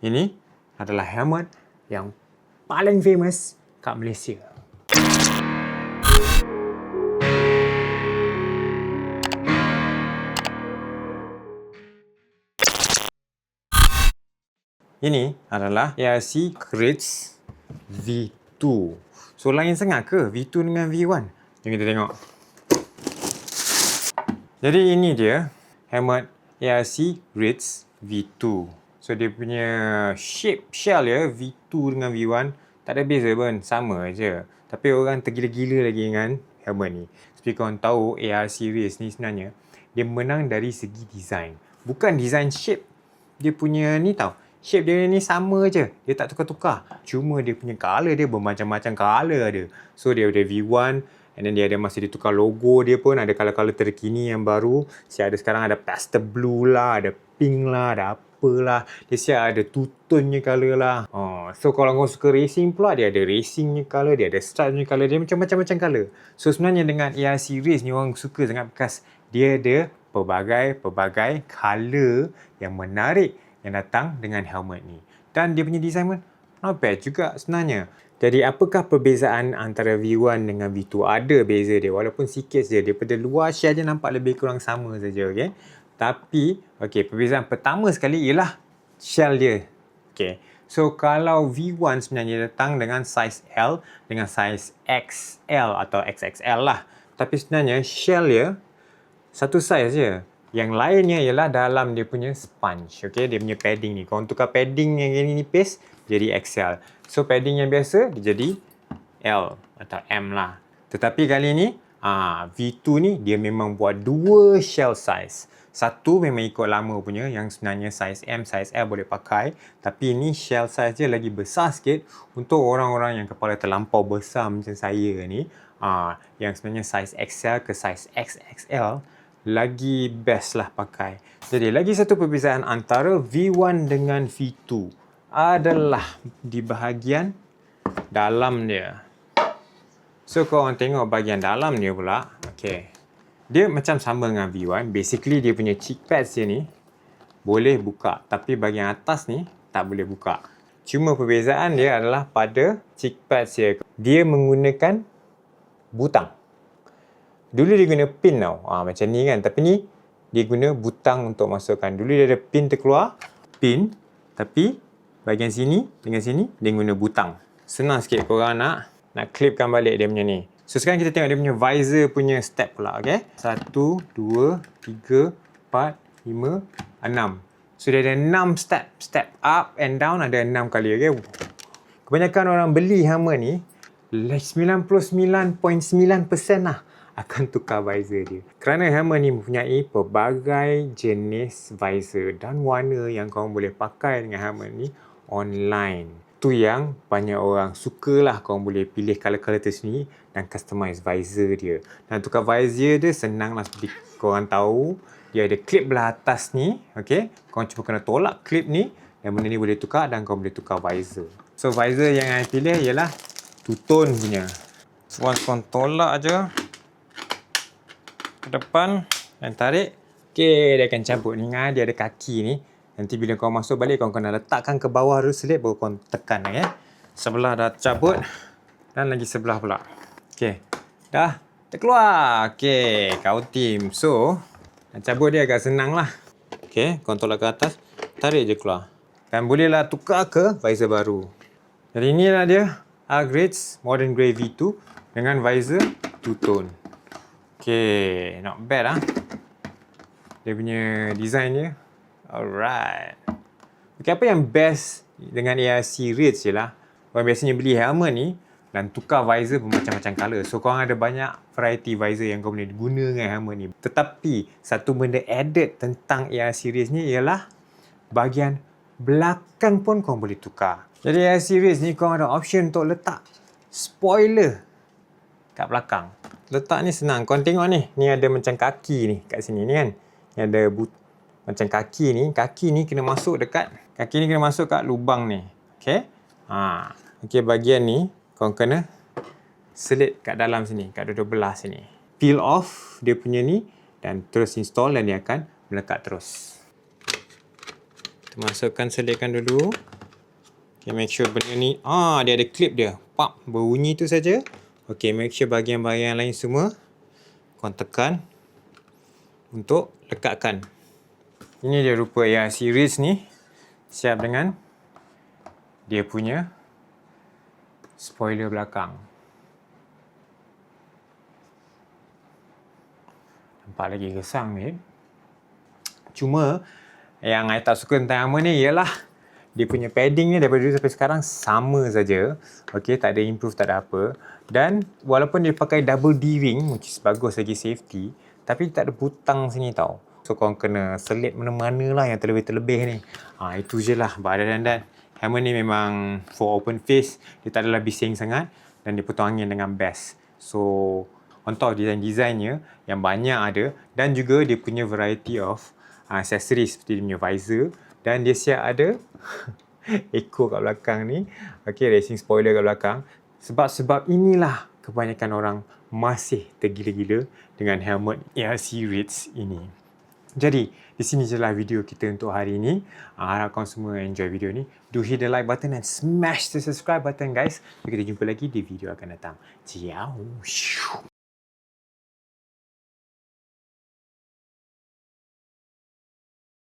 Ini adalah helmet yang paling famous kat Malaysia. Ini adalah ARC Ritz V2. So, lain sangat ke V2 dengan V1? Jom kita tengok. Jadi, ini dia helmet ARC Ritz V2. So, dia punya shape shell dia V2 dengan V1 tak ada beza pun, sama je. Tapi orang tergila-gila lagi dengan helmet ni. Seperti korang tahu, ARC Ritz ni sebenarnya dia menang dari segi design. Bukan design shape. Dia punya ni tau. Shape dia ni sama je. Dia tak tukar-tukar. Cuma dia punya colour dia bermacam-macam colour ada. So dia ada V1 and then dia ada masih ditukar logo dia pun. Ada colour-colour terkini yang baru. Siap ada sekarang ada pastel blue lah, ada pink lah, ada apalah. Dia siap ada two-tone-nya colour lah. So kalau kau suka racing pula, dia ada racing-nya colour, dia ada stripe-nya colour, dia macam-macam colour. So sebenarnya dengan ARC Race ni orang suka sangat because dia ada pelbagai colour yang menarik yang datang dengan helmet ni. Dan dia punya design pun not bad juga sebenarnya. Jadi apakah perbezaan antara V1 dengan V2? Ada beza dia walaupun sikit je. Daripada luar shell je nampak lebih kurang sama saja, okey. Tapi perbezaan pertama sekali ialah shell dia. Okey. So kalau V1 sebenarnya datang dengan size L dengan size XL atau XXL lah. Tapi sebenarnya shell dia satu size je. Yang lainnya ialah dalam dia punya sponge. Okay? Dia punya padding ni. Kalau tukar padding yang ini nipis, jadi XL. So, padding yang biasa, dia jadi L atau M lah. Tetapi kali ni, V2 ni, dia memang buat dua shell size. Satu memang ikut lama punya, yang sebenarnya size M, size L boleh pakai. Tapi ini shell size dia lagi besar sikit untuk orang-orang yang kepala terlampau besar macam saya ni. Yang sebenarnya size XL ke size XXL, lagi best lah pakai. Jadi lagi satu perbezaan antara V1 dengan V2 adalah di bahagian dalam dia. So korang tengok bahagian dalam dia pula. Dia macam sama dengan V1. Basically dia punya cheek pads dia ni boleh buka. Tapi bahagian atas ni tak boleh buka. Cuma perbezaan dia adalah pada cheek pads dia. Dia menggunakan butang. Dulu dia guna pin tau. Macam ni kan. Tapi ni dia guna butang untuk masukkan. Dulu dia ada pin terkeluar. Pin. Tapi bahagian sini dengan sini dia guna butang. Senang sikit korang nak clipkan balik dia punya ni. So sekarang kita tengok dia punya visor punya step pula. 1, 2, 3, 4, 5, 6. So dia ada 6 step. Step up and down ada 6 kali. Kebanyakan orang beli helmet ni 99.9% lah akan tukar visor dia. Kerana helmet ni mempunyai pelbagai jenis visor dan warna yang korang boleh pakai dengan helmet ni online. Tu yang banyak orang sukalah. Korang boleh pilih colour-colour tersendiri dan customize visor dia. Dan tukar visor dia senang lah. Seperti korang tahu, dia ada clip belah atas ni. Korang cuma kena tolak clip ni dan benda ni boleh tukar dan korang boleh tukar visor. So visor yang saya pilih ialah two-tone punya. Once korang tolak je ke depan dan tarik, dia akan cabut ni. Dia ada kaki ni. Nanti bila kau masuk balik, kau kena letakkan ke bawah dulu selip, baru kau tekan. Sebelah dah cabut dan lagi sebelah pula. Dah terkeluar. Kau tim. So nak cabut dia agak senang lah. Kau tolak ke atas, tarik je keluar. Dan bolehlah tukar ke visor baru. Jadi inilah dia ARC Ritz Modern Grey V2 dengan visor two-tone. Not bad lah. Dia punya design dia. Alright. Apa yang best dengan ARC Ritz ialah orang biasanya beli helmet ni dan tukar visor bermacam-macam colour. So korang ada banyak variety visor yang kau boleh guna dengan helmet ni. Tetapi satu benda added tentang ARC Ritz ni ialah bahagian belakang pun korang boleh tukar. Jadi ARC Ritz ni korang ada option untuk letak spoiler kat belakang. Letak ni senang. Korang tengok ni. Ni ada macam kaki ni kat sini ni kan. Ni ada macam kaki ni. Kaki ni kena masuk dekat. Kaki ni kena masuk kat lubang ni. Bahagian ni korang kena selit kat dalam sini. Kat dua-dua belah sini. Peel off dia punya ni dan terus install dan dia akan melekat terus. Kita masukkan, selitkan dulu. Okay, make sure benda ni, dia ada clip dia. Pap, berbunyi tu saja. Okay, make sure bahagian-bahagian lain semua korang tekan untuk lekatkan. Ini dia rupa ARC Ritz ni. Siap dengan dia punya spoiler belakang. Nampak lagi gesang ni. Cuma yang I tak suka tentang Hammer ni ialah dia punya padding ni daripada dulu sampai sekarang sama saja. Okey, tak ada improve, tak ada apa. Dan walaupun dia pakai double D-ring, which is bagus segi safety, tapi tak ada butang sini tau. So korang kena selit mana-mana lah yang terlebih-terlebih ni. Itu je lah. But other than that, Hammer ni memang for open face, dia tak adalah bising sangat dan dia potong angin dengan best. So on top design-designnya yang banyak ada, dan juga dia punya variety of accessories seperti dia punya visor, dan dia siap ada echo kat belakang ni. Okay, racing spoiler kat belakang. Sebab inilah kebanyakan orang masih tergila-gila dengan helmet ARC Ritz ini. Jadi, di sini je lah video kita untuk hari ini. Harap korang semua enjoy video ni. Do hit the like button and smash the subscribe button guys. Kita jumpa lagi di video akan datang. Ciao.